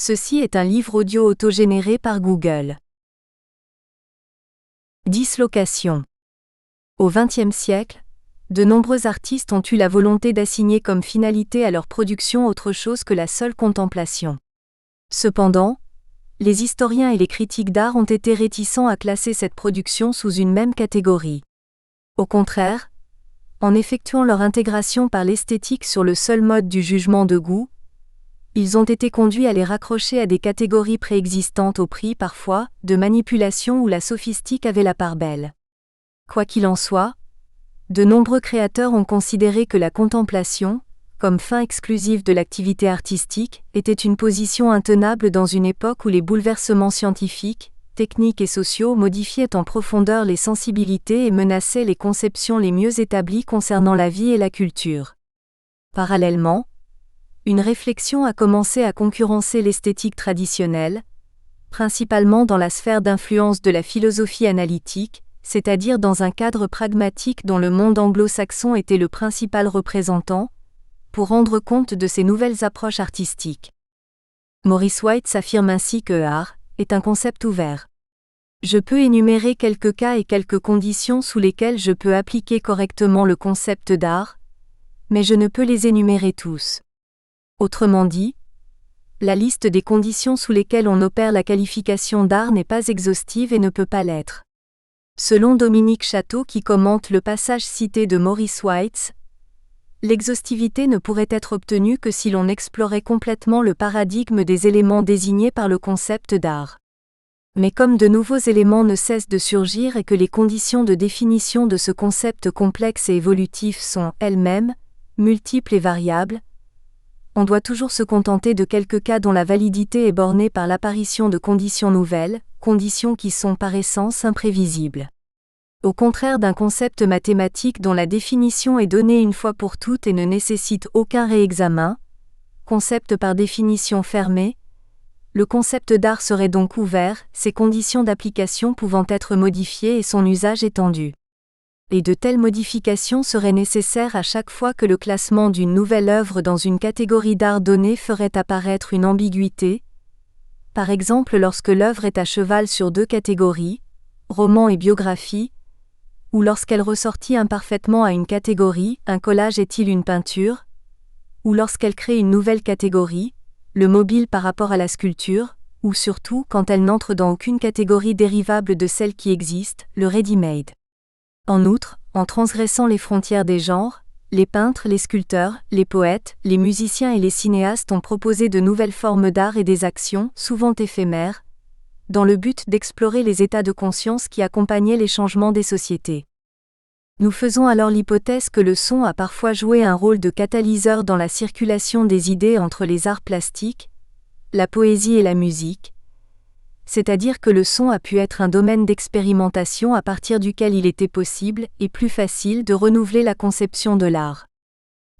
Ceci est un livre audio autogénéré par Google. Dislocation. Au XXe siècle, de nombreux artistes ont eu la volonté d'assigner comme finalité à leur production autre chose que la seule contemplation. Cependant, les historiens et les critiques d'art ont été réticents à classer cette production sous une même catégorie. Au contraire, en effectuant leur intégration par l'esthétique sur le seul mode du jugement de goût, ils ont été conduits à les raccrocher à des catégories préexistantes au prix, parfois, de manipulation où la sophistique avait la part belle. Quoi qu'il en soit, de nombreux créateurs ont considéré que la contemplation, comme fin exclusive de l'activité artistique, était une position intenable dans une époque où les bouleversements scientifiques, techniques et sociaux modifiaient en profondeur les sensibilités et menaçaient les conceptions les mieux établies concernant la vie et la culture. Parallèlement, une réflexion a commencé à concurrencer l'esthétique traditionnelle, principalement dans la sphère d'influence de la philosophie analytique, c'est-à-dire dans un cadre pragmatique dont le monde anglo-saxon était le principal représentant, pour rendre compte de ces nouvelles approches artistiques. Maurice White affirme ainsi que art est un concept ouvert. Je peux énumérer quelques cas et quelques conditions sous lesquelles je peux appliquer correctement le concept d'art, mais je ne peux les énumérer tous. Autrement dit, la liste des conditions sous lesquelles on opère la qualification d'art n'est pas exhaustive et ne peut pas l'être. Selon Dominique Château qui commente le passage cité de Maurice White, l'exhaustivité ne pourrait être obtenue que si l'on explorait complètement le paradigme des éléments désignés par le concept d'art. Mais comme de nouveaux éléments ne cessent de surgir et que les conditions de définition de ce concept complexe et évolutif sont, elles-mêmes, multiples et variables, on doit toujours se contenter de quelques cas dont la validité est bornée par l'apparition de conditions nouvelles, conditions qui sont par essence imprévisibles. Au contraire d'un concept mathématique dont la définition est donnée une fois pour toutes et ne nécessite aucun réexamen, concept par définition fermé, le concept d'art serait donc ouvert, ses conditions d'application pouvant être modifiées et son usage étendu. Et de telles modifications seraient nécessaires à chaque fois que le classement d'une nouvelle œuvre dans une catégorie d'art donnée ferait apparaître une ambiguïté, par exemple lorsque l'œuvre est à cheval sur deux catégories, roman et biographie, ou lorsqu'elle ressortit imparfaitement à une catégorie, un collage est-il une peinture, ou lorsqu'elle crée une nouvelle catégorie, le mobile par rapport à la sculpture, ou surtout quand elle n'entre dans aucune catégorie dérivable de celle qui existe, le ready-made. En outre, en transgressant les frontières des genres, les peintres, les sculpteurs, les poètes, les musiciens et les cinéastes ont proposé de nouvelles formes d'art et des actions, souvent éphémères, dans le but d'explorer les états de conscience qui accompagnaient les changements des sociétés. Nous faisons alors l'hypothèse que le son a parfois joué un rôle de catalyseur dans la circulation des idées entre les arts plastiques, la poésie et la musique, c'est-à-dire que le son a pu être un domaine d'expérimentation à partir duquel il était possible, et plus facile, de renouveler la conception de l'art.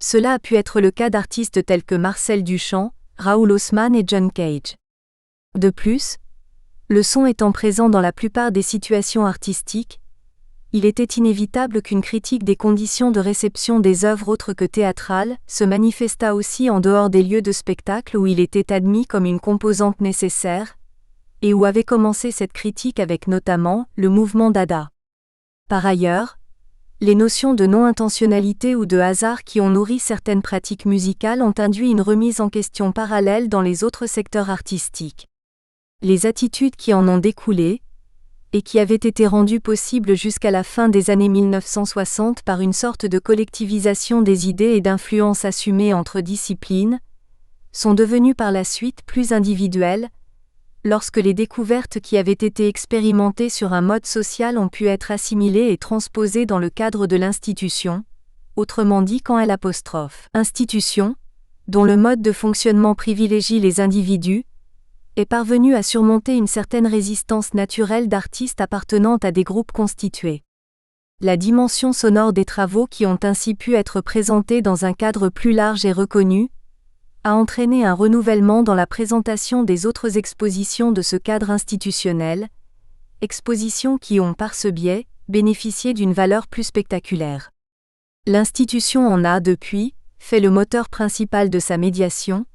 Cela a pu être le cas d'artistes tels que Marcel Duchamp, Raoul Haussmann et John Cage. De plus, le son étant présent dans la plupart des situations artistiques, il était inévitable qu'une critique des conditions de réception des œuvres autres que théâtrales se manifestât aussi en dehors des lieux de spectacle où il était admis comme une composante nécessaire, et où avait commencé cette critique avec notamment le mouvement Dada. Par ailleurs, les notions de non-intentionnalité ou de hasard qui ont nourri certaines pratiques musicales ont induit une remise en question parallèle dans les autres secteurs artistiques. Les attitudes qui en ont découlé, et qui avaient été rendues possibles jusqu'à la fin des années 1960 par une sorte de collectivisation des idées et d'influences assumées entre disciplines, sont devenues par la suite plus individuelles, lorsque les découvertes qui avaient été expérimentées sur un mode social ont pu être assimilées et transposées dans le cadre de l'institution, autrement dit quand institution, dont le mode de fonctionnement privilégie les individus, est parvenue à surmonter une certaine résistance naturelle d'artistes appartenant à des groupes constitués. La dimension sonore des travaux qui ont ainsi pu être présentés dans un cadre plus large et reconnu, a entraîné un renouvellement dans la présentation des autres expositions de ce cadre institutionnel, expositions qui ont par ce biais bénéficié d'une valeur plus spectaculaire. L'institution en a depuis fait le moteur principal de sa médiation,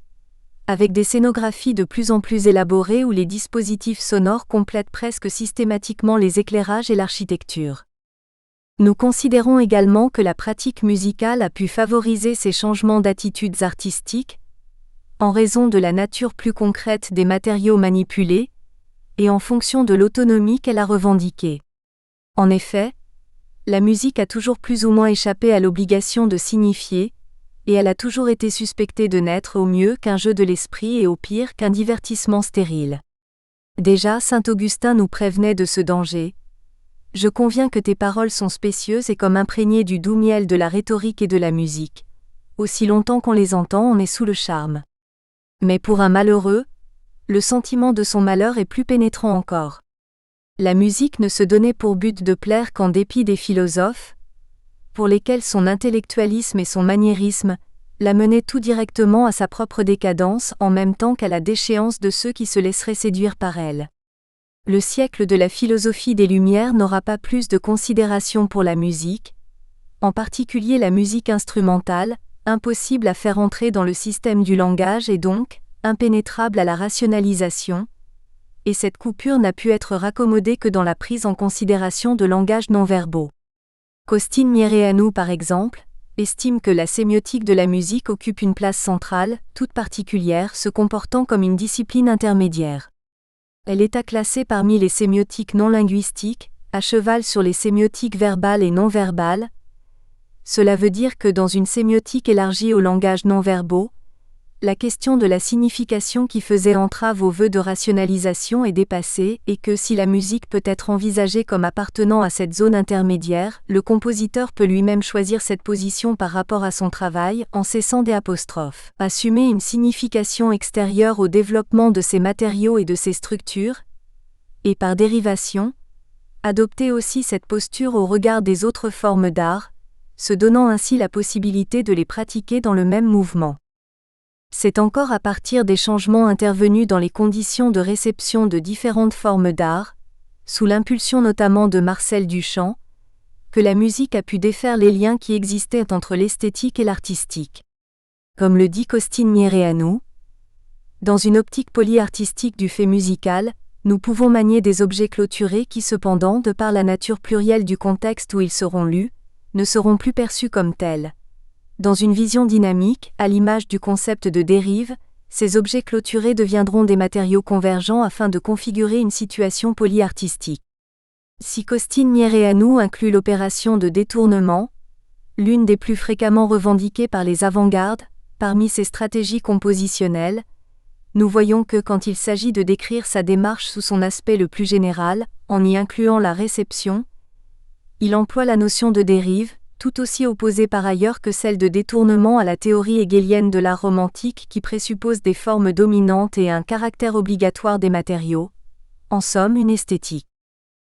avec des scénographies de plus en plus élaborées où les dispositifs sonores complètent presque systématiquement les éclairages et l'architecture. Nous considérons également que la pratique musicale a pu favoriser ces changements d'attitudes artistiques, en raison de la nature plus concrète des matériaux manipulés, et en fonction de l'autonomie qu'elle a revendiquée. En effet, la musique a toujours plus ou moins échappé à l'obligation de signifier, et elle a toujours été suspectée de n'être au mieux qu'un jeu de l'esprit et au pire qu'un divertissement stérile. Déjà saint Augustin nous prévenait de ce danger. « Je conviens que tes paroles sont spécieuses et comme imprégnées du doux miel de la rhétorique et de la musique. Aussi longtemps qu'on les entend, on est sous le charme. Mais pour un malheureux, le sentiment de son malheur est plus pénétrant encore. La musique ne se donnait pour but de plaire qu'en dépit des philosophes, pour lesquels son intellectualisme et son maniérisme la menaient tout directement à sa propre décadence en même temps qu'à la déchéance de ceux qui se laisseraient séduire par elle. Le siècle de la philosophie des Lumières n'aura pas plus de considération pour la musique, en particulier la musique instrumentale, impossible à faire entrer dans le système du langage et donc impénétrable à la rationalisation, et cette coupure n'a pu être raccommodée que dans la prise en considération de langages non-verbaux. Costin Miereanu, par exemple, estime que la sémiotique de la musique occupe une place centrale, toute particulière, se comportant comme une discipline intermédiaire. Elle est à classer parmi les sémiotiques non linguistiques, à cheval sur les sémiotiques verbales et non-verbales. Cela veut dire que dans une sémiotique élargie aux langages non-verbaux, la question de la signification qui faisait entrave aux vœux de rationalisation est dépassée et que si la musique peut être envisagée comme appartenant à cette zone intermédiaire, le compositeur peut lui-même choisir cette position par rapport à son travail en cessant des apostrophes. Assumer une signification extérieure au développement de ces matériaux et de ces structures, et par dérivation, adopter aussi cette posture au regard des autres formes d'art, se donnant ainsi la possibilité de les pratiquer dans le même mouvement. C'est encore à partir des changements intervenus dans les conditions de réception de différentes formes d'art, sous l'impulsion notamment de Marcel Duchamp, que la musique a pu défaire les liens qui existaient entre l'esthétique et l'artistique. Comme le dit Costin Miereanu, dans une optique polyartistique du fait musical, nous pouvons manier des objets clôturés qui cependant, de par la nature plurielle du contexte où ils seront lus, ne seront plus perçus comme tels. Dans une vision dynamique, à l'image du concept de dérive, ces objets clôturés deviendront des matériaux convergents afin de configurer une situation polyartistique. Si Costin Miereanu inclut l'opération de détournement, l'une des plus fréquemment revendiquées par les avant-gardes, parmi ces stratégies compositionnelles, nous voyons que quand il s'agit de décrire sa démarche sous son aspect le plus général, en y incluant la réception, il emploie la notion de dérive, tout aussi opposée par ailleurs que celle de détournement à la théorie hegélienne de l'art romantique qui présuppose des formes dominantes et un caractère obligatoire des matériaux, en somme une esthétique.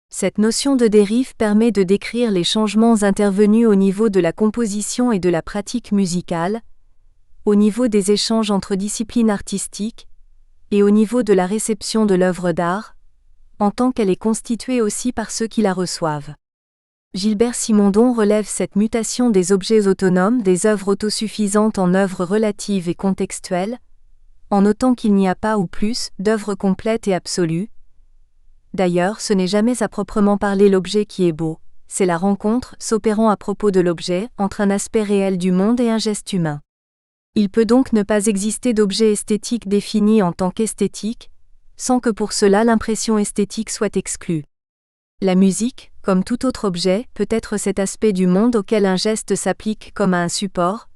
Cette notion de dérive permet de décrire les changements intervenus au niveau de la composition et de la pratique musicale, au niveau des échanges entre disciplines artistiques, et au niveau de la réception de l'œuvre d'art, en tant qu'elle est constituée aussi par ceux qui la reçoivent. Gilbert Simondon relève cette mutation des objets autonomes des œuvres autosuffisantes en œuvres relatives et contextuelles, en notant qu'il n'y a pas ou plus d'œuvres complètes et absolues. D'ailleurs, ce n'est jamais à proprement parler l'objet qui est beau, c'est la rencontre, s'opérant à propos de l'objet, entre un aspect réel du monde et un geste humain. Il peut donc ne pas exister d'objet esthétique défini en tant qu'esthétique, sans que pour cela l'impression esthétique soit exclue. La musique, comme tout autre objet, peut être cet aspect du monde auquel un geste s'applique comme à un support,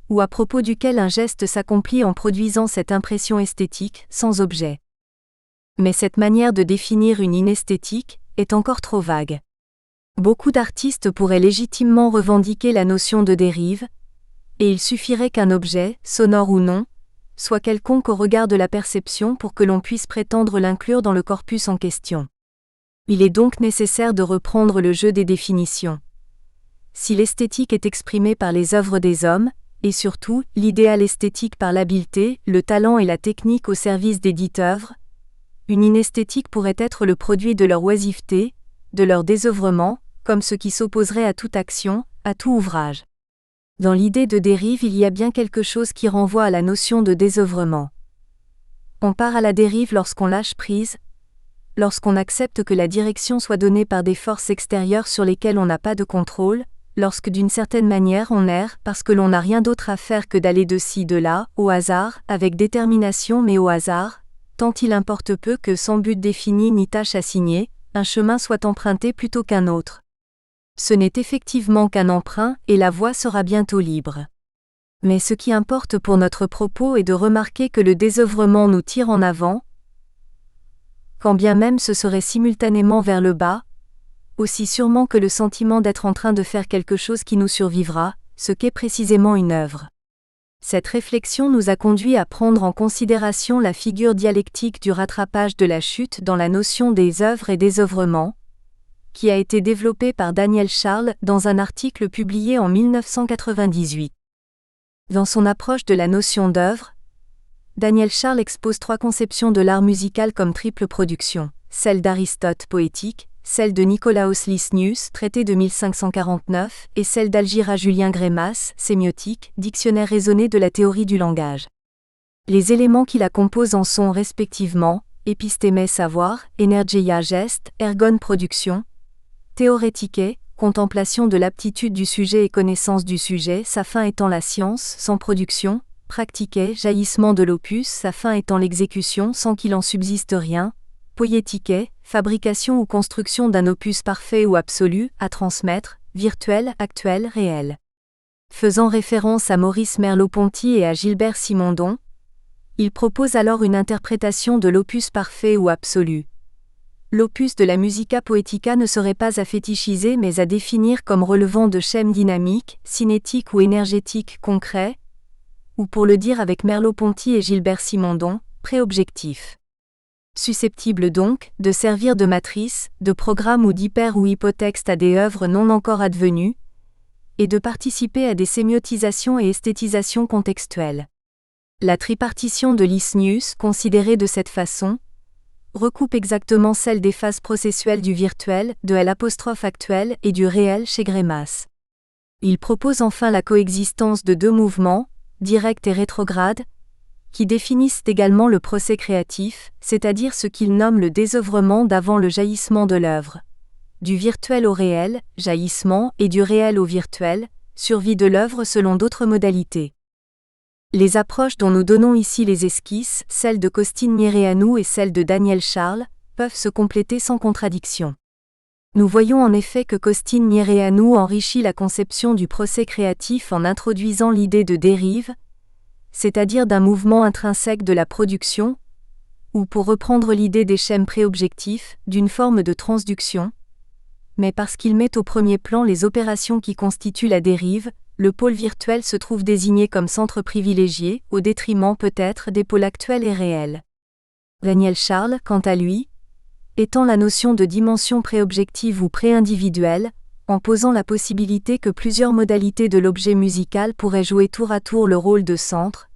ou à propos duquel un geste s'accomplit en produisant cette impression esthétique, sans objet. Mais cette manière de définir une inesthétique est encore trop vague. Beaucoup d'artistes pourraient légitimement revendiquer la notion de dérive, et il suffirait qu'un objet, sonore ou non, soit quelconque au regard de la perception pour que l'on puisse prétendre l'inclure dans le corpus en question. Il est donc nécessaire de reprendre le jeu des définitions. Si l'esthétique est exprimée par les œuvres des hommes, et surtout l'idéal esthétique par l'habileté, le talent et la technique au service des dites œuvres, une inesthétique pourrait être le produit de leur oisiveté, de leur désœuvrement, comme ce qui s'opposerait à toute action, à tout ouvrage. Dans l'idée de dérive, il y a bien quelque chose qui renvoie à la notion de désœuvrement. On part à la dérive lorsqu'on lâche prise, lorsqu'on accepte que la direction soit donnée par des forces extérieures sur lesquelles on n'a pas de contrôle, lorsque d'une certaine manière on erre parce que l'on n'a rien d'autre à faire que d'aller de ci, de là, au hasard, avec détermination mais au hasard, tant il importe peu que sans but défini ni tâche assignée, un chemin soit emprunté plutôt qu'un autre. Ce n'est effectivement qu'un emprunt et la voie sera bientôt libre. Mais ce qui importe pour notre propos est de remarquer que le désœuvrement nous tire en avant, quand bien même ce serait simultanément vers le bas, aussi sûrement que le sentiment d'être en train de faire quelque chose qui nous survivra, ce qu'est précisément une œuvre. Cette réflexion nous a conduit à prendre en considération la figure dialectique du rattrapage de la chute dans la notion des œuvres et désœuvrement, qui a été développée par Daniel Charles dans un article publié en 1998. Dans son approche de la notion d'œuvre, Daniel Charles expose 3 conceptions de l'art musical comme triple production, celle d'Aristote poétique, celle de Nicolaos Licinius, traité de 1549, et celle d'Algira Julien Grémas, sémiotique, dictionnaire raisonné de la théorie du langage. Les éléments qui la composent en sont respectivement épistémé savoir, energeia geste, ergon production, théorétique, contemplation de l'aptitude du sujet et connaissance du sujet, sa fin étant la science, sans production, practique, jaillissement de l'opus, sa fin étant l'exécution sans qu'il en subsiste rien, poietique, fabrication ou construction d'un opus parfait ou absolu, à transmettre, virtuel, actuel, réel. Faisant référence à Maurice Merleau-Ponty et à Gilbert Simondon, il propose alors une interprétation de l'opus parfait ou absolu. L'opus de la musica poetica ne serait pas à fétichiser mais à définir comme relevant de schèmes dynamiques, cinétiques ou énergétiques concrets, ou pour le dire avec Merleau-Ponty et Gilbert Simondon, préobjectifs. Susceptible donc de servir de matrice, de programme ou d'hyper ou hypotexte à des œuvres non encore advenues, et de participer à des sémiotisations et esthétisations contextuelles. La tripartition de Licinius, considérée de cette façon, recoupe exactement celle des phases processuelles du virtuel, de L' et du réel chez Grémas. Il propose enfin la coexistence de 2 mouvements, direct et rétrograde, qui définissent également le procès créatif, c'est-à-dire ce qu'il nomme le désœuvrement d'avant le jaillissement de l'œuvre. Du virtuel au réel, jaillissement, et du réel au virtuel, survie de l'œuvre selon d'autres modalités. Les approches dont nous donnons ici les esquisses, celles de Costin Miereanu et celles de Daniel Charles, peuvent se compléter sans contradiction. Nous voyons en effet que Costin Miereanu enrichit la conception du procès créatif en introduisant l'idée de dérive, c'est-à-dire d'un mouvement intrinsèque de la production, ou pour reprendre l'idée des schèmes préobjectifs, d'une forme de transduction, mais parce qu'il met au premier plan les opérations qui constituent la dérive, le pôle virtuel se trouve désigné comme centre privilégié, au détriment peut-être des pôles actuels et réels. Daniel Charles, quant à lui, étend la notion de dimension préobjective ou préindividuelle, en posant la possibilité que plusieurs modalités de l'objet musical pourraient jouer tour à tour le rôle de centre,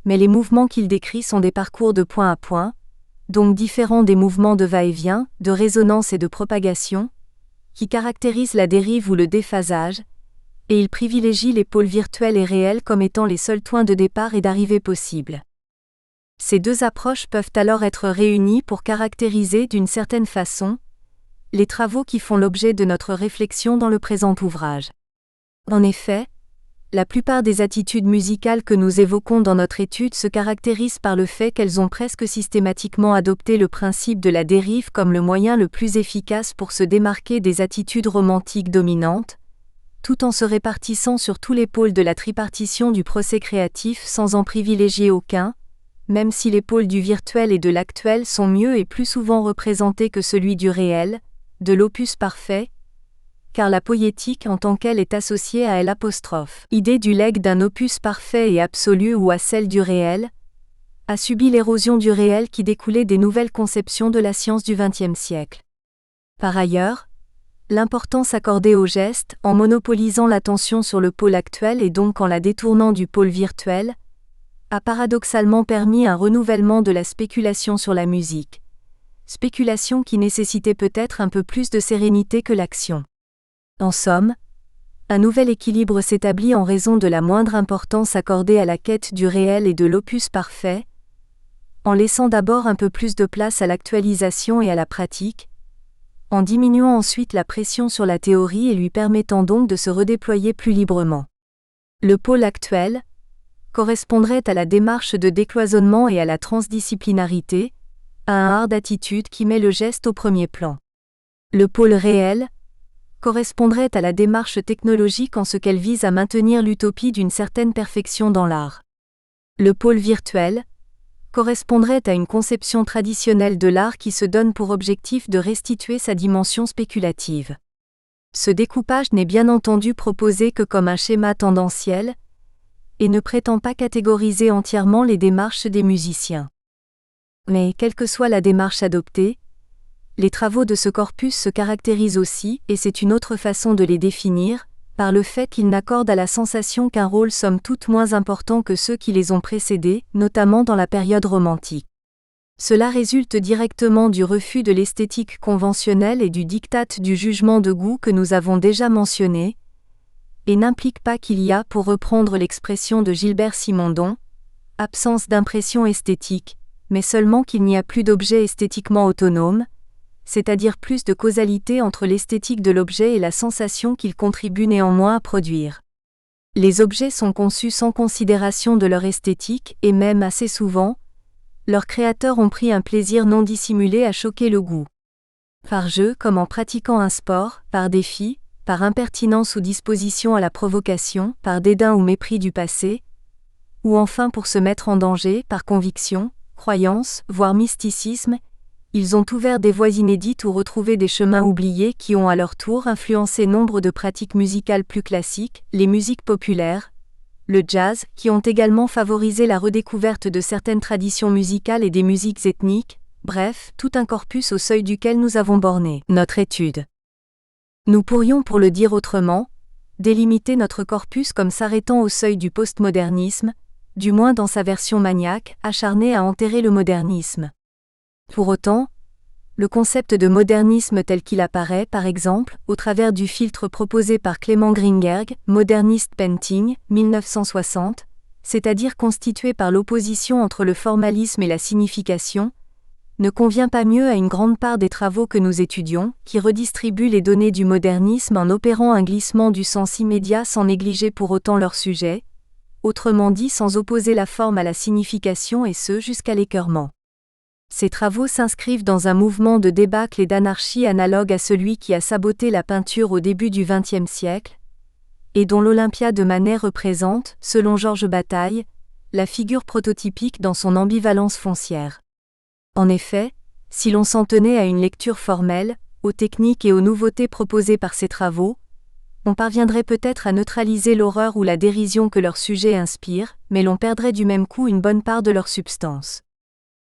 mais les mouvements qu'il décrit sont des parcours de point à point, donc différents des mouvements de va-et-vient, de résonance et de propagation, qui caractérisent la dérive ou le déphasage, et il privilégie les pôles virtuels et réels comme étant les seuls points de départ et d'arrivée possibles. Ces 2 approches peuvent alors être réunies pour caractériser d'une certaine façon les travaux qui font l'objet de notre réflexion dans le présent ouvrage. En effet, la plupart des attitudes musicales que nous évoquons dans notre étude se caractérisent par le fait qu'elles ont presque systématiquement adopté le principe de la dérive comme le moyen le plus efficace pour se démarquer des attitudes romantiques dominantes, tout en se répartissant sur tous les pôles de la tripartition du procès créatif sans en privilégier aucun, même si les pôles du virtuel et de l'actuel sont mieux et plus souvent représentés que celui du réel, de l'opus parfait, car la poétique en tant qu'elle est associée à L', idée du legs d'un opus parfait et absolu ou à celle du réel, a subi l'érosion du réel qui découlait des nouvelles conceptions de la science du XXe siècle. Par ailleurs, l'importance accordée au geste, en monopolisant l'attention sur le pôle actuel et donc en la détournant du pôle virtuel, a paradoxalement permis un renouvellement de la spéculation sur la musique. Spéculation qui nécessitait peut-être un peu plus de sérénité que l'action. En somme, un nouvel équilibre s'établit en raison de la moindre importance accordée à la quête du réel et de l'opus parfait, en laissant d'abord un peu plus de place à l'actualisation et à la pratique, en diminuant ensuite la pression sur la théorie et lui permettant donc de se redéployer plus librement. Le pôle actuel correspondrait à la démarche de décloisonnement et à la transdisciplinarité, à un art d'attitude qui met le geste au premier plan. Le pôle réel correspondrait à la démarche technologique en ce qu'elle vise à maintenir l'utopie d'une certaine perfection dans l'art. Le pôle virtuel correspondrait à une conception traditionnelle de l'art qui se donne pour objectif de restituer sa dimension spéculative. Ce découpage n'est bien entendu proposé que comme un schéma tendanciel, et ne prétend pas catégoriser entièrement les démarches des musiciens. Mais quelle que soit la démarche adoptée, les travaux de ce corpus se caractérisent aussi, et c'est une autre façon de les définir, par le fait qu'ils n'accordent à la sensation qu'un rôle somme toute moins important que ceux qui les ont précédés, notamment dans la période romantique. Cela résulte directement du refus de l'esthétique conventionnelle et du diktat du jugement de goût que nous avons déjà mentionné, et n'implique pas qu'il y a, pour reprendre l'expression de Gilbert Simondon, absence d'impression esthétique, mais seulement qu'il n'y a plus d'objet esthétiquement autonome, c'est-à-dire plus de causalité entre l'esthétique de l'objet et la sensation qu'il contribue néanmoins à produire. Les objets sont conçus sans considération de leur esthétique et même assez souvent, leurs créateurs ont pris un plaisir non dissimulé à choquer le goût. Par jeu comme en pratiquant un sport, par défi, par impertinence ou disposition à la provocation, par dédain ou mépris du passé, ou enfin pour se mettre en danger, par conviction, croyance, voire mysticisme, ils ont ouvert des voies inédites ou retrouvé des chemins oubliés qui ont à leur tour influencé nombre de pratiques musicales plus classiques, les musiques populaires, le jazz, qui ont également favorisé la redécouverte de certaines traditions musicales et des musiques ethniques, bref, tout un corpus au seuil duquel nous avons borné notre étude. Nous pourrions, pour le dire autrement, délimiter notre corpus comme s'arrêtant au seuil du postmodernisme, du moins dans sa version maniaque, acharnée à enterrer le modernisme. Pour autant, le concept de modernisme tel qu'il apparaît, par exemple, au travers du filtre proposé par Clément Grinberg, Modernist Painting, 1960, c'est-à-dire constitué par l'opposition entre le formalisme et la signification, ne convient pas mieux à une grande part des travaux que nous étudions, qui redistribuent les données du modernisme en opérant un glissement du sens immédiat sans négliger pour autant leur sujet, autrement dit sans opposer la forme à la signification et ce jusqu'à l'écœurement. Ces travaux s'inscrivent dans un mouvement de débâcle et d'anarchie analogue à celui qui a saboté la peinture au début du XXe siècle, et dont l'Olympia de Manet représente, selon Georges Bataille, la figure prototypique dans son ambivalence foncière. En effet, si l'on s'en tenait à une lecture formelle, aux techniques et aux nouveautés proposées par ces travaux, on parviendrait peut-être à neutraliser l'horreur ou la dérision que leur sujet inspire, mais l'on perdrait du même coup une bonne part de leur substance.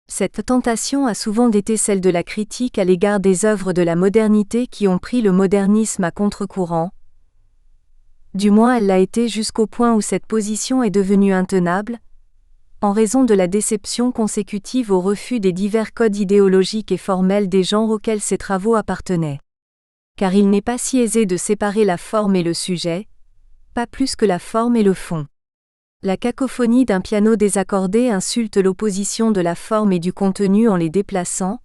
Cette tentation a souvent été celle de la critique à l'égard des œuvres de la modernité qui ont pris le modernisme à contre-courant. Du moins elle l'a été jusqu'au point où cette position est devenue intenable, en raison de la déception consécutive au refus des divers codes idéologiques et formels des genres auxquels ces travaux appartenaient. Car il n'est pas si aisé de séparer la forme et le sujet, pas plus que la forme et le fond. La cacophonie d'un piano désaccordé insulte l'opposition de la forme et du contenu en les déplaçant,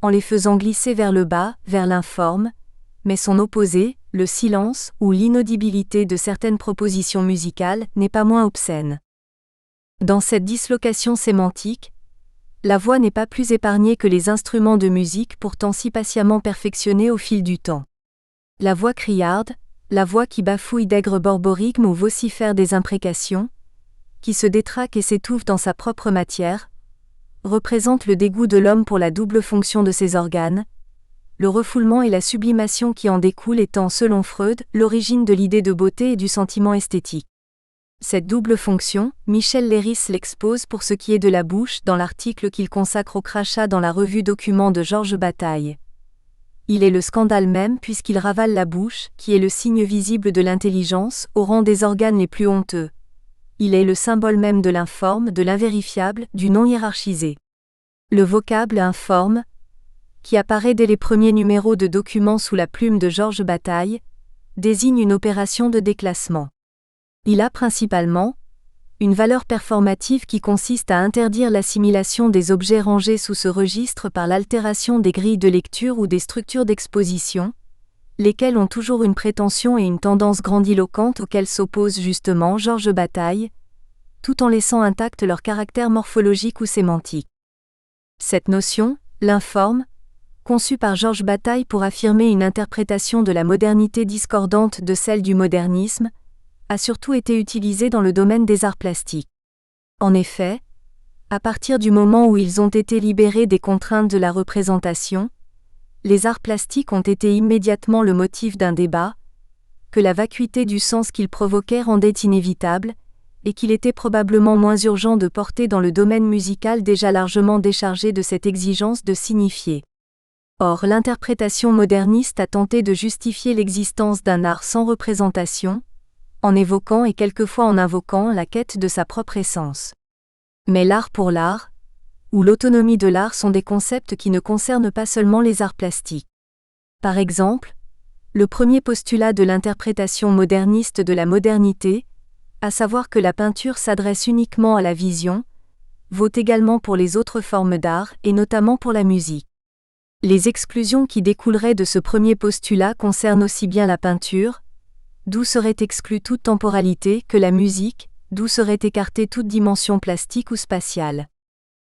en les faisant glisser vers le bas, vers l'informe, mais son opposé, le silence ou l'inaudibilité de certaines propositions musicales, n'est pas moins obscène. Dans cette dislocation sémantique, la voix n'est pas plus épargnée que les instruments de musique pourtant si patiemment perfectionnés au fil du temps. La voix criarde, la voix qui bafouille d'aigres borborigmes ou vocifère des imprécations, qui se détraque et s'étouffe dans sa propre matière, représente le dégoût de l'homme pour la double fonction de ses organes, le refoulement et la sublimation qui en découlent étant, selon Freud, l'origine de l'idée de beauté et du sentiment esthétique. Cette double fonction, Michel Léris l'expose pour ce qui est de la bouche dans l'article qu'il consacre au crachat dans la revue Documents de Georges Bataille. Il est le scandale même puisqu'il ravale la bouche, qui est le signe visible de l'intelligence, au rang des organes les plus honteux. Il est le symbole même de l'informe, de l'invérifiable, du non hiérarchisé. Le vocable informe, qui apparaît dès les premiers numéros de Documents sous la plume de Georges Bataille, désigne une opération de déclassement. Il a principalement une valeur performative qui consiste à interdire l'assimilation des objets rangés sous ce registre par l'altération des grilles de lecture ou des structures d'exposition, lesquelles ont toujours une prétention et une tendance grandiloquente auxquelles s'oppose justement Georges Bataille, tout en laissant intact leur caractère morphologique ou sémantique. Cette notion, l'informe, conçue par Georges Bataille pour affirmer une interprétation de la modernité discordante de celle du modernisme, a surtout été utilisée dans le domaine des arts plastiques. En effet, à partir du moment où ils ont été libérés des contraintes de la représentation, les arts plastiques ont été immédiatement le motif d'un débat, que la vacuité du sens qu'ils provoquaient rendait inévitable, et qu'il était probablement moins urgent de porter dans le domaine musical déjà largement déchargé de cette exigence de signifier. Or, l'interprétation moderniste a tenté de justifier l'existence d'un art sans représentation, en évoquant et quelquefois en invoquant la quête de sa propre essence. Mais l'art pour l'art, ou l'autonomie de l'art sont des concepts qui ne concernent pas seulement les arts plastiques. Par exemple, le premier postulat de l'interprétation moderniste de la modernité, à savoir que la peinture s'adresse uniquement à la vision, vaut également pour les autres formes d'art et notamment pour la musique. Les exclusions qui découleraient de ce premier postulat concernent aussi bien la peinture, d'où serait exclue toute temporalité, que la musique, d'où serait écartée toute dimension plastique ou spatiale.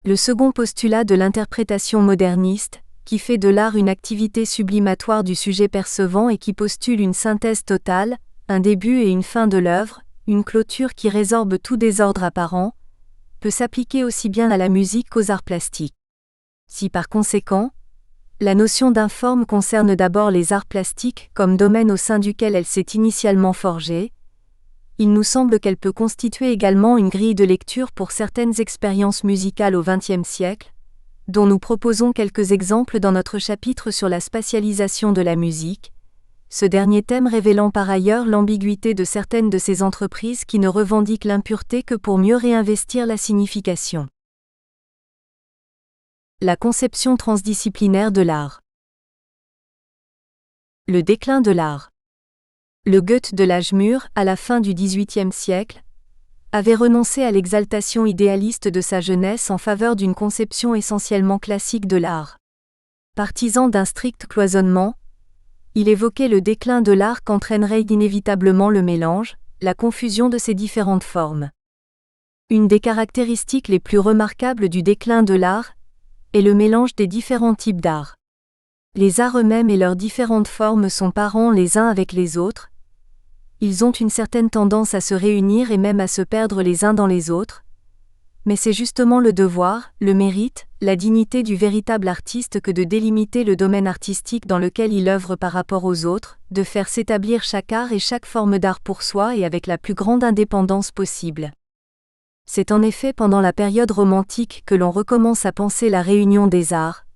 Le second postulat de l'interprétation moderniste, qui fait de l'art une activité sublimatoire du sujet percevant et qui postule une synthèse totale, un début et une fin de l'œuvre, une clôture qui résorbe tout désordre apparent, peut s'appliquer aussi bien à la musique qu'aux arts plastiques. Si par conséquent, la notion d'informe concerne d'abord les arts plastiques comme domaine au sein duquel elle s'est initialement forgée, il nous semble qu'elle peut constituer également une grille de lecture pour certaines expériences musicales au XXe siècle, dont nous proposons quelques exemples dans notre chapitre sur la spatialisation de la musique, ce dernier thème révélant par ailleurs l'ambiguïté de certaines de ces entreprises qui ne revendiquent l'impureté que pour mieux réinvestir la signification. La conception transdisciplinaire de l'art. Le déclin de l'art. Le Goethe de l'âge mûr, à la fin du XVIIIe siècle, avait renoncé à l'exaltation idéaliste de sa jeunesse en faveur d'une conception essentiellement classique de l'art. Partisan d'un strict cloisonnement, il évoquait le déclin de l'art qu'entraînerait inévitablement le mélange, la confusion de ces différentes formes. Une des caractéristiques les plus remarquables du déclin de l'art est le mélange des différents types d'art. Les arts eux-mêmes et leurs différentes formes sont parents les uns avec les autres. Ils ont une certaine tendance à se réunir et même à se perdre les uns dans les autres. Mais c'est justement le devoir, le mérite, la dignité du véritable artiste que de délimiter le domaine artistique dans lequel il œuvre par rapport aux autres, de faire s'établir chaque art et chaque forme d'art pour soi et avec la plus grande indépendance possible. C'est en effet pendant la période romantique que l'on recommence à penser la réunion des arts.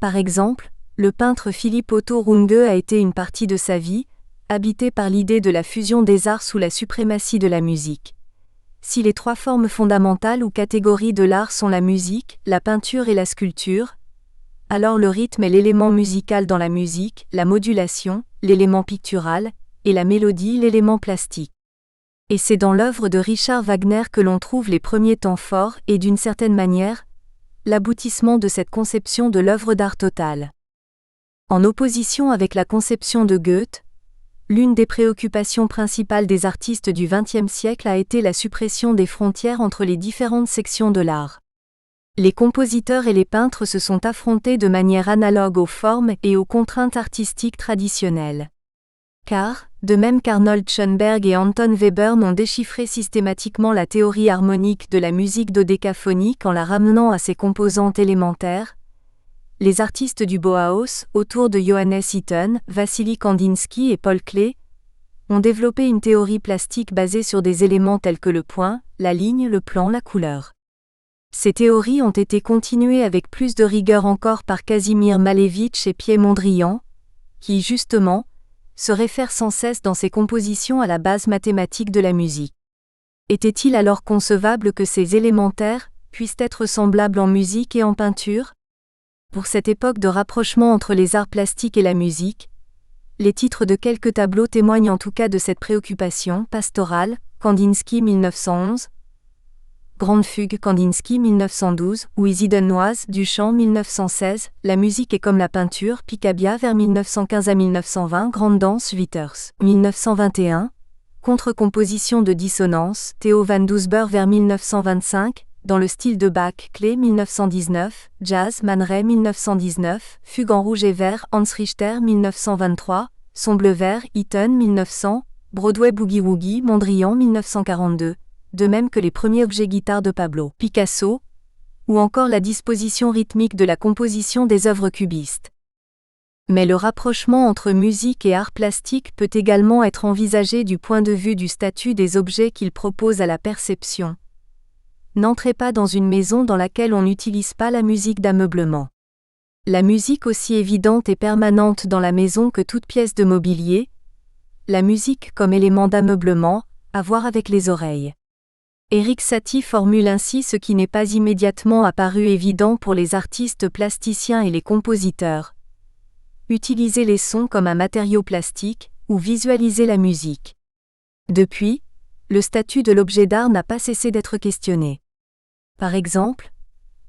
Par exemple, le peintre Philipp Otto Runge a été une partie de sa vie, habité par l'idée de la fusion des arts sous la suprématie de la musique. Si les trois formes fondamentales ou catégories de l'art sont la musique, la peinture et la sculpture, alors le rythme est l'élément musical dans la musique, la modulation, l'élément pictural, et la mélodie, l'élément plastique. Et c'est dans l'œuvre de Richard Wagner que l'on trouve les premiers temps forts et d'une certaine manière, l'aboutissement de cette conception de l'œuvre d'art totale. En opposition avec la conception de Goethe, l'une des préoccupations principales des artistes du XXe siècle a été la suppression des frontières entre les différentes sections de l'art. Les compositeurs et les peintres se sont affrontés de manière analogue aux formes et aux contraintes artistiques traditionnelles. Car, de même qu'Arnold Schoenberg et Anton Webern ont déchiffré systématiquement la théorie harmonique de la musique dodécaphonique en la ramenant à ses composantes élémentaires, les artistes du Bauhaus, autour de Johannes Itten, Vassily Kandinsky et Paul Klee, ont développé une théorie plastique basée sur des éléments tels que le point, la ligne, le plan, la couleur. Ces théories ont été continuées avec plus de rigueur encore par Kazimir Malevich et Piet Mondrian, qui, justement, se réfèrent sans cesse dans ses compositions à la base mathématique de la musique. Était-il alors concevable que ces élémentaires puissent être semblables en musique et en peinture ? Pour cette époque de rapprochement entre les arts plastiques et la musique, les titres de quelques tableaux témoignent en tout cas de cette préoccupation pastorale, Kandinsky 1911, Grande Fugue Kandinsky 1912, ou Isidenoise Duchamp 1916, La musique est comme la peinture Picabia vers 1915 à 1920, Grande Danse Witters 1921, Contre-composition de dissonance Theo van Doesburg vers 1925, dans le style de Bach Klee 1919, Jazz Man Ray 1919, Fugue en rouge et vert Hans Richter 1923, Son bleu vert Eaton 1900, Broadway Boogie Woogie Mondrian 1942, de même que les premiers objets guitares de Pablo Picasso, ou encore la disposition rythmique de la composition des œuvres cubistes. Mais le rapprochement entre musique et art plastique peut également être envisagé du point de vue du statut des objets qu'ils proposent à la perception. N'entrez pas dans une maison dans laquelle on n'utilise pas la musique d'ameublement. La musique aussi évidente et permanente dans la maison que toute pièce de mobilier, la musique comme élément d'ameublement, à voir avec les oreilles. Erik Satie formule ainsi ce qui n'est pas immédiatement apparu évident pour les artistes plasticiens et les compositeurs. Utiliser les sons comme un matériau plastique, ou visualiser la musique. Depuis, le statut de l'objet d'art n'a pas cessé d'être questionné. Par exemple,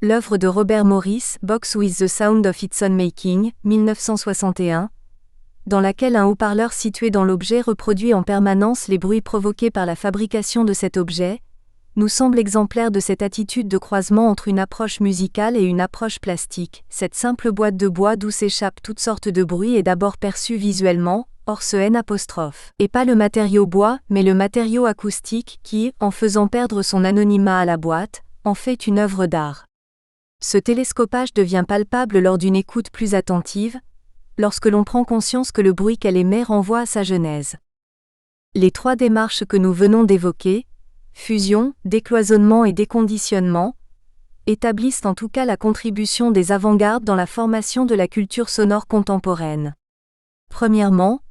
l'œuvre de Robert Morris, Box with the Sound of Its Own Making, 1961, dans laquelle un haut-parleur situé dans l'objet reproduit en permanence les bruits provoqués par la fabrication de cet objet, nous semble exemplaire de cette attitude de croisement entre une approche musicale et une approche plastique. Cette simple boîte de bois d'où s'échappent toutes sortes de bruits est d'abord perçue visuellement, or ce N', et pas le matériau bois, mais le matériau acoustique qui, en faisant perdre son anonymat à la boîte, en fait une œuvre d'art. Ce télescopage devient palpable lors d'une écoute plus attentive, lorsque l'on prend conscience que le bruit qu'elle émet renvoie à sa genèse. Les trois démarches que nous venons d'évoquer, fusion, décloisonnement et déconditionnement, établissent en tout cas la contribution des avant-gardes dans la formation de la culture sonore contemporaine. Premièrement,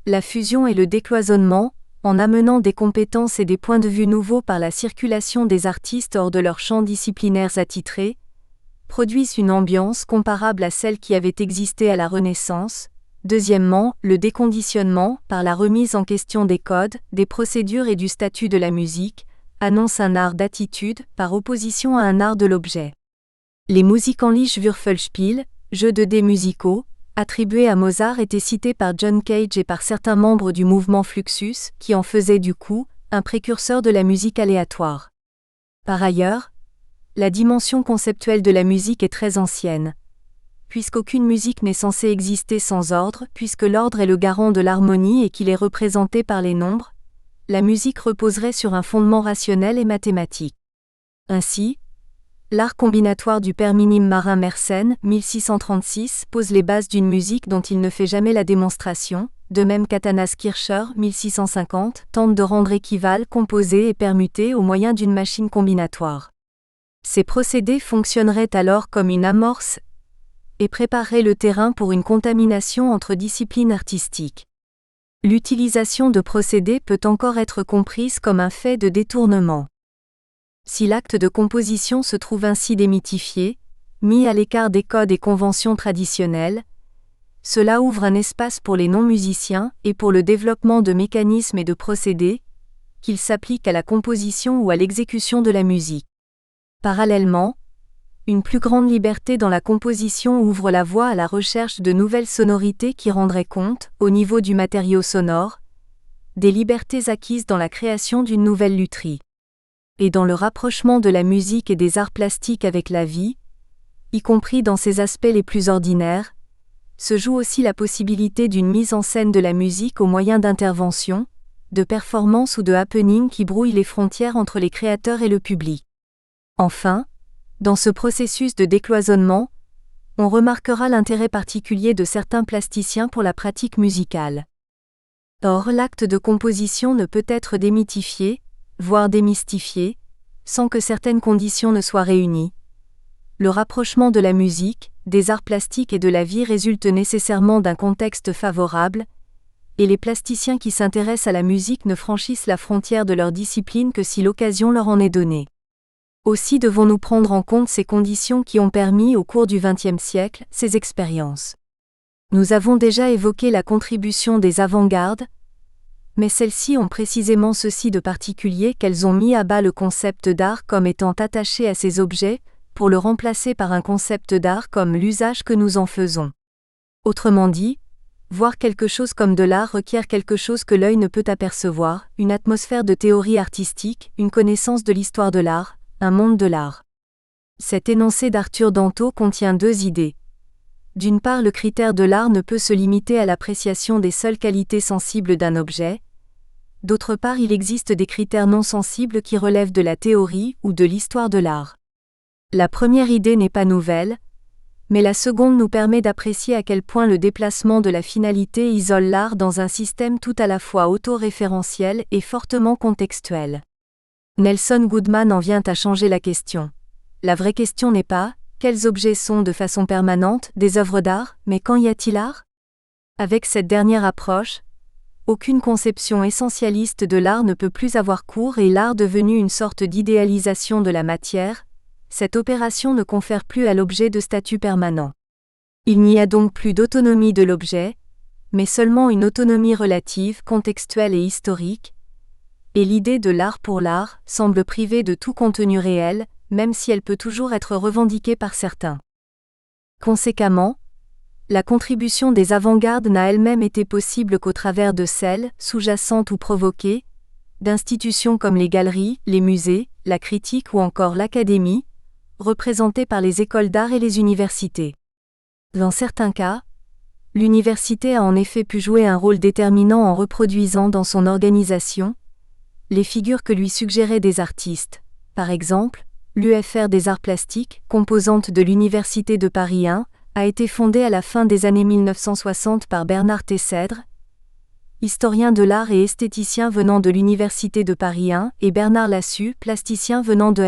la fusion et le décloisonnement, en amenant des compétences et des points de vue nouveaux par la circulation des artistes hors de leurs champs disciplinaires attitrés, produisent une ambiance comparable à celle qui avait existé à la Renaissance. Deuxièmement, le déconditionnement, par la remise en question des codes, des procédures et du statut de la musique, annonce un art d'attitude, par opposition à un art de l'objet. Les Musikanliche Würfelspiel, jeux de dés musicaux, attribués à Mozart étaient cités par John Cage et par certains membres du mouvement Fluxus, qui en faisaient du coup, un précurseur de la musique aléatoire. Par ailleurs, la dimension conceptuelle de la musique est très ancienne. Puisqu'aucune musique n'est censée exister sans ordre, puisque l'ordre est le garant de l'harmonie et qu'il est représenté par les nombres, la musique reposerait sur un fondement rationnel et mathématique. Ainsi, l'art combinatoire du père minime marin Mersenne, 1636, pose les bases d'une musique dont il ne fait jamais la démonstration, de même qu'Athanas Kircher, 1650, tente de rendre équivalent, composé et permuté au moyen d'une machine combinatoire. Ces procédés fonctionneraient alors comme une amorce et préparerait le terrain pour une contamination entre disciplines artistiques. L'utilisation de procédés peut encore être comprise comme un fait de détournement. Si l'acte de composition se trouve ainsi démythifié, mis à l'écart des codes et conventions traditionnelles, cela ouvre un espace pour les non-musiciens et pour le développement de mécanismes et de procédés, qu'ils s'appliquent à la composition ou à l'exécution de la musique. Parallèlement, une plus grande liberté dans la composition ouvre la voie à la recherche de nouvelles sonorités qui rendraient compte, au niveau du matériau sonore, des libertés acquises dans la création d'une nouvelle lutherie. Et dans le rapprochement de la musique et des arts plastiques avec la vie, y compris dans ses aspects les plus ordinaires, se joue aussi la possibilité d'une mise en scène de la musique au moyen d'interventions, de performances ou de happenings qui brouillent les frontières entre les créateurs et le public. Enfin, dans ce processus de décloisonnement, on remarquera l'intérêt particulier de certains plasticiens pour la pratique musicale. Or, l'acte de composition ne peut être démythifié, voire démystifié, sans que certaines conditions ne soient réunies. Le rapprochement de la musique, des arts plastiques et de la vie résulte nécessairement d'un contexte favorable, et les plasticiens qui s'intéressent à la musique ne franchissent la frontière de leur discipline que si l'occasion leur en est donnée. Aussi devons-nous prendre en compte ces conditions qui ont permis au cours du XXe siècle ces expériences. Nous avons déjà évoqué la contribution des avant-gardes, Mais celles-ci ont précisément ceci de particulier qu'elles ont mis à bas le concept d'art comme étant attaché à ces objets, pour le remplacer par un concept d'art comme l'usage que nous en faisons. Autrement dit, voir quelque chose comme de l'art requiert quelque chose que l'œil ne peut apercevoir, une atmosphère de théorie artistique, une connaissance de l'histoire de l'art, un monde de l'art. Cet énoncé d'Arthur Danto contient deux idées. D'une part, le critère de l'art ne peut se limiter à l'appréciation des seules qualités sensibles d'un objet. D'autre part, il existe des critères non sensibles qui relèvent de la théorie ou de l'histoire de l'art. La première idée n'est pas nouvelle, mais la seconde nous permet d'apprécier à quel point le déplacement de la finalité isole l'art dans un système tout à la fois autoréférentiel et fortement contextuel. Nelson Goodman en vient à changer la question. La vraie question n'est pas « quels objets sont de façon permanente des œuvres d'art, mais quand y a-t-il art ?» Avec cette dernière approche, aucune conception essentialiste de l'art ne peut plus avoir cours et l'art devenu une sorte d'idéalisation de la matière, cette opération ne confère plus à l'objet de statut permanent. Il n'y a donc plus d'autonomie de l'objet, mais seulement une autonomie relative, contextuelle et historique, et l'idée de l'art pour l'art semble privée de tout contenu réel, même si elle peut toujours être revendiquée par certains. Conséquemment, la contribution des avant-gardes n'a elle-même été possible qu'au travers de celles, sous-jacentes ou provoquées, d'institutions comme les galeries, les musées, la critique ou encore l'académie, représentées par les écoles d'art et les universités. Dans certains cas, l'université a en effet pu jouer un rôle déterminant en reproduisant dans son organisation les figures que lui suggéraient des artistes. Par exemple, l'UFR des arts plastiques, composante de l'Université de Paris 1, a été fondée à la fin des années 1960 par Bernard Tessèdre, historien de l'art et esthéticien venant de l'Université de Paris 1, et Bernard Lassus, plasticien venant de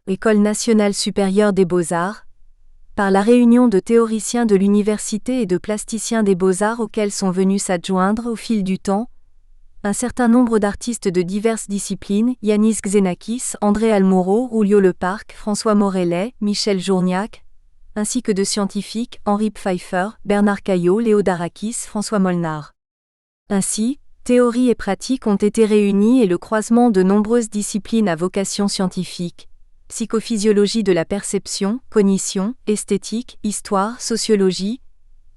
l'École nationale supérieure des beaux-arts, par la réunion de théoriciens de l'université et de plasticiens des beaux-arts auxquels sont venus s'adjoindre au fil du temps un certain nombre d'artistes de diverses disciplines, Yanis Xenakis, André Almouro, Julio Leparc, François Morellet, Michel Journiac, ainsi que de scientifiques, Henri Pfeiffer, Bernard Caillot, Léo Darakis, François Molnar. Ainsi, théorie et pratique ont été réunies et le croisement de nombreuses disciplines à vocation scientifique, psychophysiologie de la perception, cognition, esthétique, histoire, sociologie,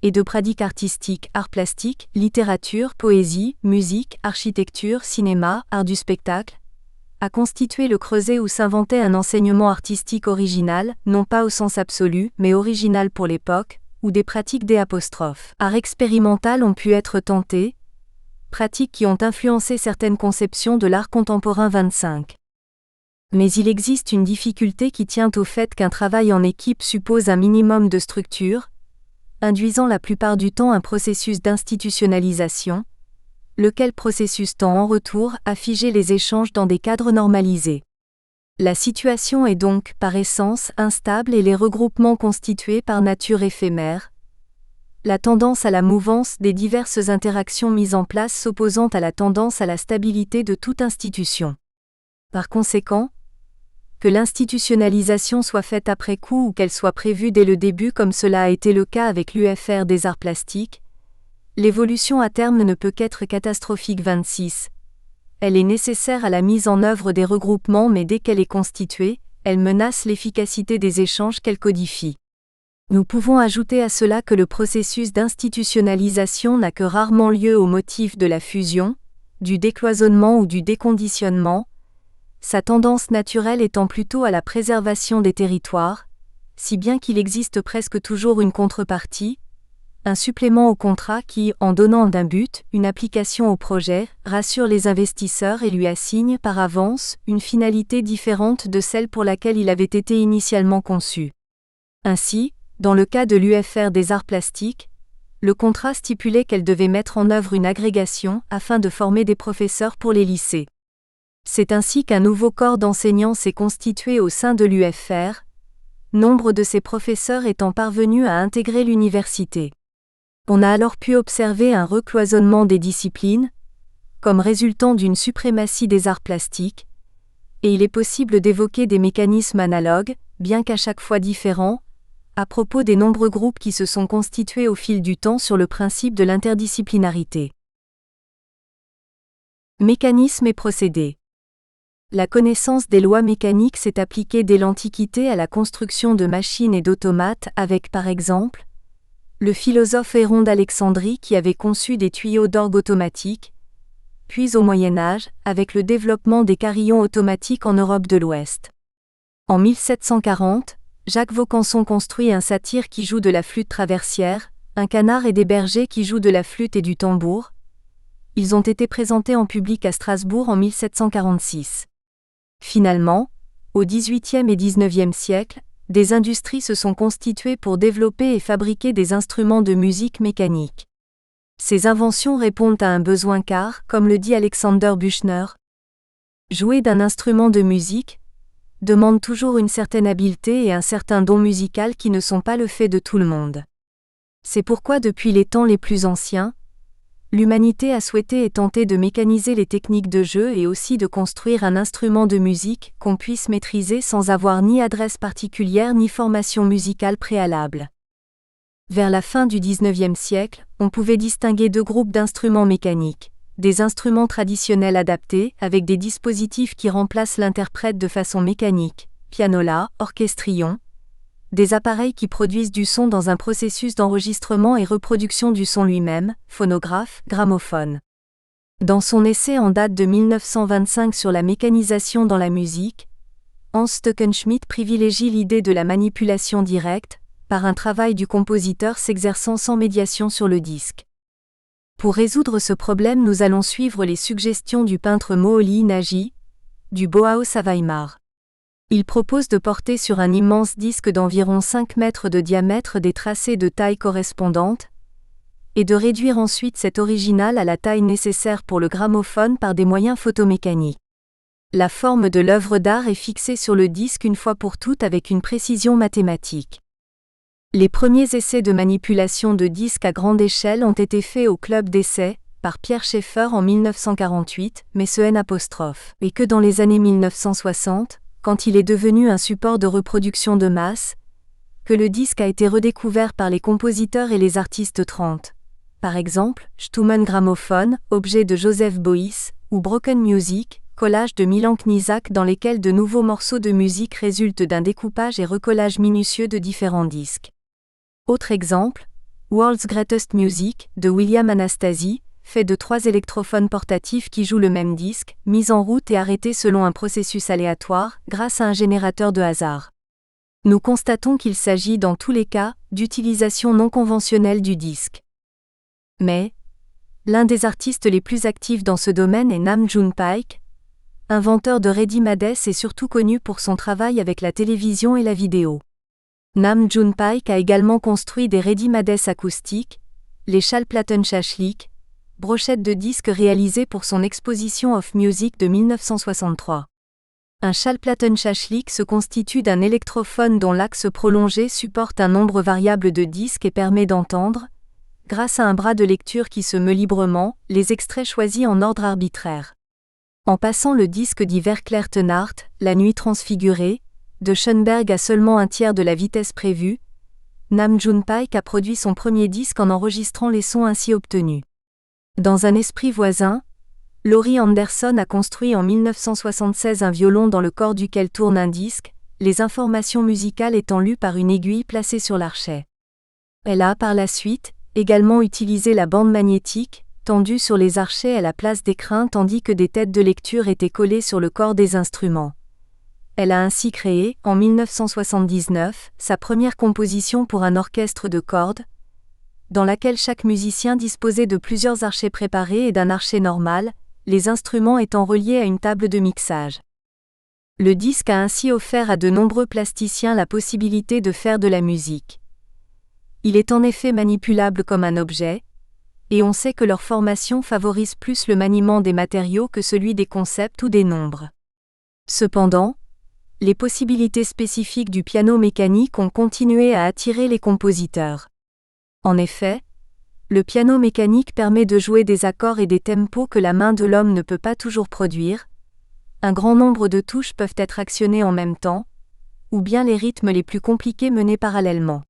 et de pratiques artistiques, arts plastiques, littérature, poésie, musique, architecture, cinéma, art du spectacle, a constitué le creuset où s'inventait un enseignement artistique original, non pas au sens absolu, mais original pour l'époque, où des pratiques arts expérimental ont pu être tentées, pratiques qui ont influencé certaines conceptions de l'art contemporain 25. Mais il existe une difficulté qui tient au fait qu'un travail en équipe suppose un minimum de structure, induisant la plupart du temps un processus d'institutionnalisation, lequel processus tend en retour à figer les échanges dans des cadres normalisés. La situation est donc, par essence, instable et les regroupements constitués par nature éphémères, la tendance à la mouvance des diverses interactions mises en place s'opposant à la tendance à la stabilité de toute institution. Par conséquent, que l'institutionnalisation soit faite après coup ou qu'elle soit prévue dès le début comme cela a été le cas avec l'UFR des arts plastiques, l'évolution à terme ne peut qu'être catastrophique 26. Elle est nécessaire à la mise en œuvre des regroupements mais dès qu'elle est constituée, elle menace l'efficacité des échanges qu'elle codifie. Nous pouvons ajouter à cela que le processus d'institutionnalisation n'a que rarement lieu au motif de la fusion, du décloisonnement ou du déconditionnement, sa tendance naturelle étant plutôt à la préservation des territoires, si bien qu'il existe presque toujours une contrepartie, un supplément au contrat qui, en donnant d'un but, une application au projet, rassure les investisseurs et lui assigne par avance une finalité différente de celle pour laquelle il avait été initialement conçu. Ainsi, dans le cas de l'UFR des arts plastiques, le contrat stipulait qu'elle devait mettre en œuvre une agrégation afin de former des professeurs pour les lycées. C'est ainsi qu'un nouveau corps d'enseignants s'est constitué au sein de l'UFR, nombre de ces professeurs étant parvenus à intégrer l'université. On a alors pu observer un recloisonnement des disciplines, comme résultant d'une suprématie des arts plastiques, et il est possible d'évoquer des mécanismes analogues, bien qu'à chaque fois différents, à propos des nombreux groupes qui se sont constitués au fil du temps sur le principe de l'interdisciplinarité. Mécanisme et procédés. La connaissance des lois mécaniques s'est appliquée dès l'Antiquité à la construction de machines et d'automates avec par exemple, le philosophe Héron d'Alexandrie qui avait conçu des tuyaux d'orgue automatiques, puis au Moyen Âge, avec le développement des carillons automatiques en Europe de l'Ouest. En 1740, Jacques Vaucanson construit un satyre qui joue de la flûte traversière, un canard et des bergers qui jouent de la flûte et du tambour. Ils ont été présentés en public à Strasbourg en 1746. Finalement, au XVIIIe et XIXe siècle, des industries se sont constituées pour développer et fabriquer des instruments de musique mécanique. Ces inventions répondent à un besoin car, comme le dit Alexander Büchner, jouer d'un instrument de musique demande toujours une certaine habileté et un certain don musical qui ne sont pas le fait de tout le monde. C'est pourquoi depuis les temps les plus anciens, l'humanité a souhaité et tenté de mécaniser les techniques de jeu et aussi de construire un instrument de musique qu'on puisse maîtriser sans avoir ni adresse particulière ni formation musicale préalable. Vers la fin du XIXe siècle, on pouvait distinguer deux groupes d'instruments mécaniques, des instruments traditionnels adaptés avec des dispositifs qui remplacent l'interprète de façon mécanique, pianola, orchestrion, des appareils qui produisent du son dans un processus d'enregistrement et reproduction du son lui-même, phonographe, gramophone. Dans son essai en date de 1925 sur la mécanisation dans la musique, Hans Stockenschmidt privilégie l'idée de la manipulation directe, par un travail du compositeur s'exerçant sans médiation sur le disque. Pour résoudre ce problème, nous allons suivre les suggestions du peintre Moholy Nagy, du Bauhaus à Weimar. Il propose de porter sur un immense disque d'environ 5 mètres de diamètre des tracés de taille correspondante, et de réduire ensuite cet original à la taille nécessaire pour le gramophone par des moyens photomécaniques. La forme de l'œuvre d'art est fixée sur le disque une fois pour toutes avec une précision mathématique. Les premiers essais de manipulation de disques à grande échelle ont été faits au club d'essai, par Pierre Schaeffer en 1948, mais ce N', et que dans les années 1960, quand il est devenu un support de reproduction de masse, que le disque a été redécouvert par les compositeurs et les artistes 30. Par exemple, Stummen Gramophone, objet de Joseph Beuys, ou Broken Music, collage de Milan Knisak dans lesquels de nouveaux morceaux de musique résultent d'un découpage et recollage minutieux de différents disques. Autre exemple, World's Greatest Music, de William Anastasi, fait de 3 électrophones portatifs qui jouent le même disque, mis en route et arrêtés selon un processus aléatoire, grâce à un générateur de hasard. Nous constatons qu'il s'agit dans tous les cas, d'utilisation non conventionnelle du disque. Mais, l'un des artistes les plus actifs dans ce domaine est Nam June Paik, inventeur de ready-mades et surtout connu pour son travail avec la télévision et la vidéo. Nam June Paik a également construit des ready-mades acoustiques, les Schallplattenschachlik, brochettes de disques réalisées pour son Exposition of Music de 1963. Un Schallplattenschachlik se constitue d'un électrophone dont l'axe prolongé supporte un nombre variable de disques et permet d'entendre, grâce à un bras de lecture qui se meut librement, les extraits choisis en ordre arbitraire. En passant le disque dit Verklärte La nuit transfigurée, de Schoenberg à seulement un tiers de la vitesse prévue, Nam June Paik a produit son premier disque en enregistrant les sons ainsi obtenus. Dans un esprit voisin, Laurie Anderson a construit en 1976 un violon dans le corps duquel tourne un disque, les informations musicales étant lues par une aiguille placée sur l'archet. Elle a par la suite également utilisé la bande magnétique, tendue sur les archets à la place d'écrins tandis que des têtes de lecture étaient collées sur le corps des instruments. Elle a ainsi créé, en 1979, sa première composition pour un orchestre de cordes, dans laquelle chaque musicien disposait de plusieurs archets préparés et d'un archet normal, les instruments étant reliés à une table de mixage. Le disque a ainsi offert à de nombreux plasticiens la possibilité de faire de la musique. Il est en effet manipulable comme un objet, et on sait que leur formation favorise plus le maniement des matériaux que celui des concepts ou des nombres. Cependant, les possibilités spécifiques du piano mécanique ont continué à attirer les compositeurs. En effet, le piano mécanique permet de jouer des accords et des tempos que la main de l'homme ne peut pas toujours produire. Un grand nombre de touches peuvent être actionnées en même temps, ou bien les rythmes les plus compliqués menés parallèlement.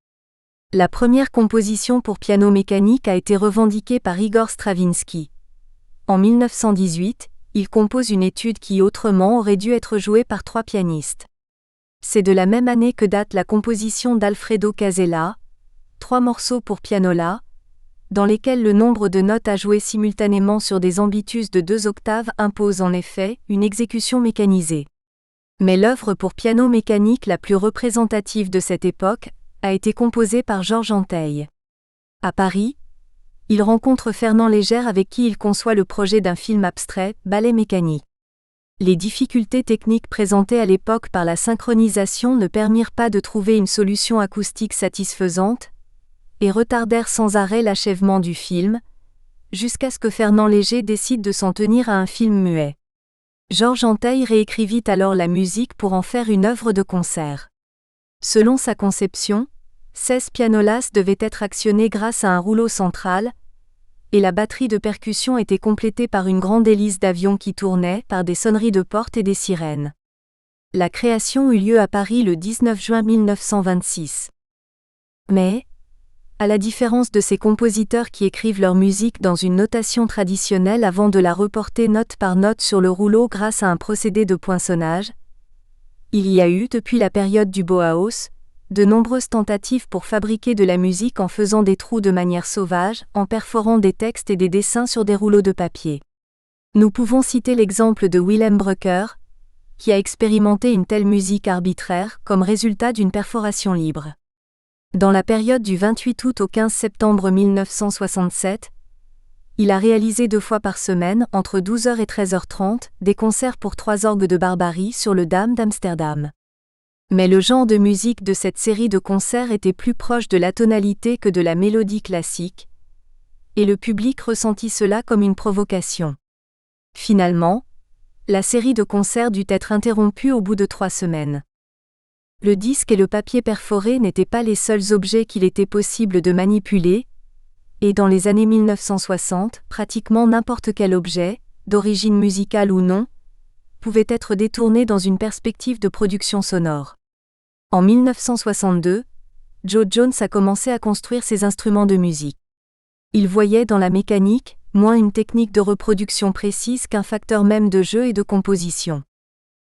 La première composition pour piano mécanique a été revendiquée par Igor Stravinsky. En 1918, il compose une étude qui autrement aurait dû être jouée par 3 pianistes. C'est de la même année que date la composition d'Alfredo Casella, 3 morceaux pour pianola, dans lesquels le nombre de notes à jouer simultanément sur des ambitus de 2 octaves impose en effet une exécution mécanisée. Mais l'œuvre pour piano mécanique la plus représentative de cette époque a été composée par Georges Antheil. À Paris, il rencontre Fernand Léger avec qui il conçoit le projet d'un film abstrait, Ballet mécanique. Les difficultés techniques présentées à l'époque par la synchronisation ne permirent pas de trouver une solution acoustique satisfaisante, et retardèrent sans arrêt l'achèvement du film, jusqu'à ce que Fernand Léger décide de s'en tenir à un film muet. Georges Antheil réécrivit alors la musique pour en faire une œuvre de concert. Selon sa conception, 16 pianolas devaient être actionnés grâce à un rouleau central, et la batterie de percussion était complétée par une grande hélice d'avion qui tournait par des sonneries de porte et des sirènes. La création eut lieu à Paris le 19 juin 1926. Mais, à la différence de ces compositeurs qui écrivent leur musique dans une notation traditionnelle avant de la reporter note par note sur le rouleau grâce à un procédé de poinçonnage, il y a eu, depuis la période du Bauhaus, de nombreuses tentatives pour fabriquer de la musique en faisant des trous de manière sauvage, en perforant des textes et des dessins sur des rouleaux de papier. Nous pouvons citer l'exemple de Willem Brucker, qui a expérimenté une telle musique arbitraire comme résultat d'une perforation libre. Dans la période du 28 août au 15 septembre 1967, il a réalisé 2 fois par semaine, entre 12h et 13h30, des concerts pour 3 orgues de Barbarie sur le Dam d'Amsterdam. Mais le genre de musique de cette série de concerts était plus proche de la tonalité que de la mélodie classique, et le public ressentit cela comme une provocation. Finalement, la série de concerts dut être interrompue au bout de 3 semaines. Le disque et le papier perforé n'étaient pas les seuls objets qu'il était possible de manipuler, et dans les années 1960, pratiquement n'importe quel objet, d'origine musicale ou non, pouvait être détourné dans une perspective de production sonore. En 1962, Joe Jones a commencé à construire ses instruments de musique. Il voyait dans la mécanique, moins une technique de reproduction précise qu'un facteur même de jeu et de composition.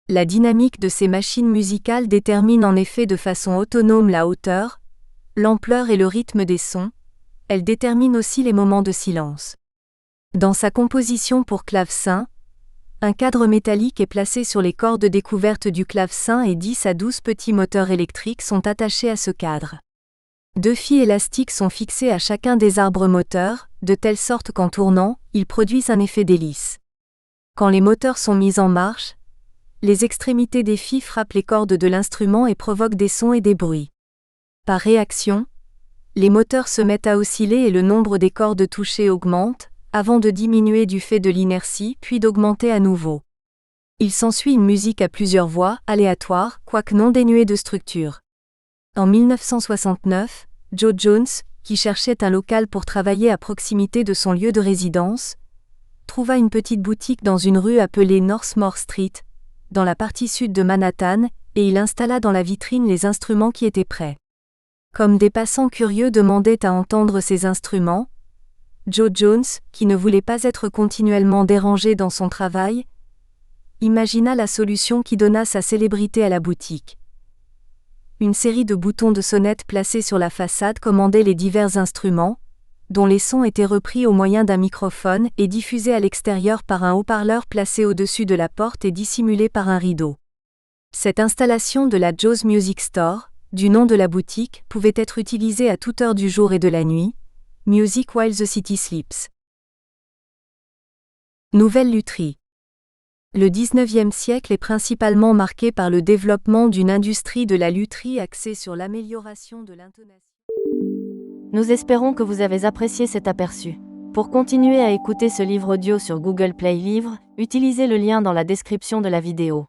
La dynamique de ces machines musicales détermine en effet de façon autonome la hauteur, l'ampleur et le rythme des sons, elle détermine aussi les moments de silence. Dans sa composition pour clavecin, un cadre métallique est placé sur les cordes découvertes du clavecin et 10 à 12 petits moteurs électriques sont attachés à ce cadre. 2 fils élastiques sont fixés à chacun des arbres moteurs, de telle sorte qu'en tournant, ils produisent un effet d'hélice. Quand les moteurs sont mis en marche, les extrémités des fils frappent les cordes de l'instrument et provoquent des sons et des bruits. Par réaction, les moteurs se mettent à osciller et le nombre des cordes touchées augmente, avant de diminuer du fait de l'inertie puis d'augmenter à nouveau. Il s'ensuit une musique à plusieurs voix, aléatoire, quoique non dénuée de structure. En 1969, Joe Jones, qui cherchait un local pour travailler à proximité de son lieu de résidence, trouva une petite boutique dans une rue appelée Northmore Street, dans la partie sud de Manhattan, et il installa dans la vitrine les instruments qui étaient prêts. Comme des passants curieux demandaient à entendre ces instruments, Joe Jones, qui ne voulait pas être continuellement dérangé dans son travail, imagina la solution qui donna sa célébrité à la boutique. Une série de boutons de sonnette placés sur la façade commandaient les divers instruments, dont les sons étaient repris au moyen d'un microphone et diffusés à l'extérieur par un haut-parleur placé au-dessus de la porte et dissimulé par un rideau. Cette installation de la Joe's Music Store, du nom de la boutique, pouvait être utilisée à toute heure du jour et de la nuit. Music while the city sleeps. Nouvelle lutherie. Le XIXe siècle est principalement marqué par le développement d'une industrie de la lutherie axée sur l'amélioration de l'intonation. Nous espérons que vous avez apprécié cet aperçu. Pour continuer à écouter ce livre audio sur Google Play Livres, utilisez le lien dans la description de la vidéo.